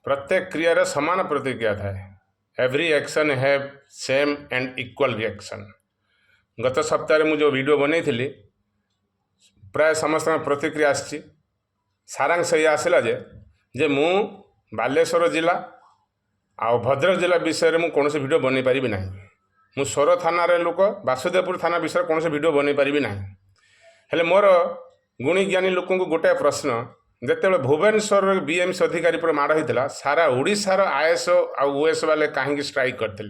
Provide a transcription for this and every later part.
प्रत्येक क्रियार समान प्रतिक्रिया थाए। Every action have same and equal reaction. गत सप्ताह मुझे जो वीडियो बनई थी प्राय समस्त प्रतिक्रिया आसी। सारांश ये आसला जे मु बालेश्वर जिला आ भद्रक जिला विषय में कौन वीडियो बनई पारि ना। मु सोर थाना लोक बासुदेवपुर थाना विषय कौन वीडियो बनई पारि ना। हेले मोर गुणी ज्ञानी लोक गोटे प्रश्न, जिते भुवनेश्वर बीएमसी अधिकारी पर माड़ होता सारा ओडिशार आईएएस आ ओएस वाले कहीं स्ट्राइक करते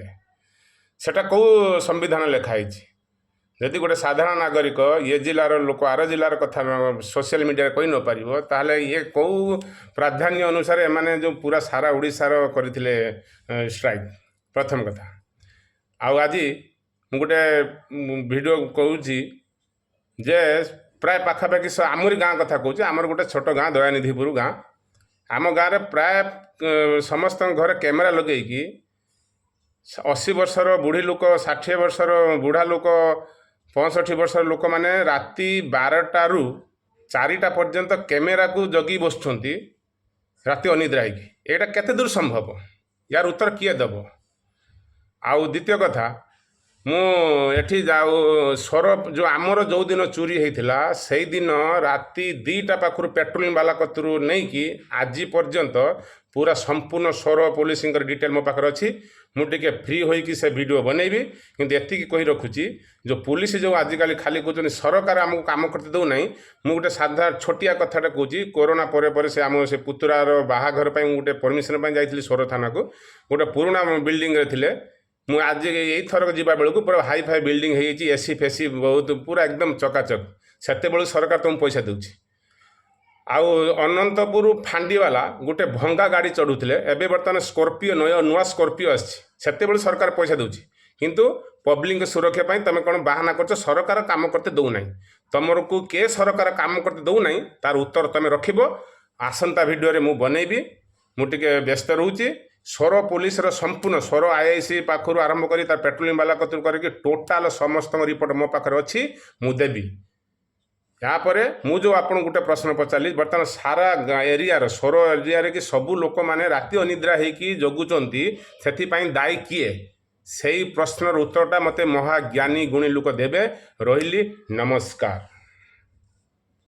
सेटा कौ संविधान लिखाई। जदि गोटे साधारण नागरिक ये जिलार लोक आर जिलार कथा सोशल मीडिया कही न पार ताहले ये कौ प्राधान्य अनुसार एमाने जो पूरा सारा ओडिशार करथिले स्ट्राइक। प्रथम कथा आज गोटे वीडियो कहूँ जे प्राय पाखापाखि आमरी गाँ कथा कहूँ। आमर गोटे छोट गाँ दयानिधिपुर गाँ। आम गाँव में प्राय समस्त घर कैमेरा लगे 80 वर्षर बुढ़ी लोक 60 वर्षर बुढ़ा लोक 65 वर्षर लोक मैंने राति 12 ରୁ 4टा पर्यंत कैमेरा को जगी बसुंट राति अनिद्रा होटा केते दूर संभव? यार उत्तर किए दब? आउ द्वितीय कथा मुझे जाऊ स्वर जो आमर जो दिन चोरी होता से दिन राति 2टा पाखु पेट्रोलिंग वाला कतरू नहीं कि आज पर्यंत पूरा संपूर्ण स्वर पुलिस डिटेल मो पाखे अच्छी। मुझे फ्री होइकी से वीडियो बनैबी किंतु एति कही रखुची जो पुलिस जो आजिकल खाली कहते सरकार आमको काम करते दौ ना। मुझे गोटे साधा छोटिया कथाटा कहूँ कोरोना पर से आम से पुतुरार बाहाघर गोटे परमिशन जाइली स्वर थाना को गोटे पुराना बिल्डिंग थे। मुझे आज यही थरक जावा बेलू पूरा हाई फाई बिल्डिंग हो एसी फेसी बहुत पूरा एकदम चकाचक से सरकार तुमको पैसा दूची। आउ अनंतपुर फांडीवाला गोटे भंगा गाड़ी चढ़ुले एवं बर्तमान स्कॉर्पियो नुआ स्कॉर्पियो आसते सरकार पैसा दूची किंतु पब्लिक सुरक्षा तुम कौन बाहाना कर सरकार काम करते दौ ना। तुमर को के सरकार काम करते दौ ना तार उत्तर तुम रखिब। आसंता वीडियो मु बनैबी। मुझे व्यस्त रोची स्वर पुलिस संपूर्ण स्वर आईआईसी पाखर आरंभ कर पेट्रोलिंग वाला कतरू करके टोटाल समस्त रिपोर्ट मो पाखे अच्छी मुदेवी। यापर मु जो आपन गोटे प्रश्न पचारि बर्तमान सारा एरिया स्वर एरिया कि सबू लोक मैंने राति अनिद्रा होगी जगुंट से दायी किए से प्रश्नर उत्तरटा मते महाज्ञानी गुणी लोक देवे। रही नमस्कार।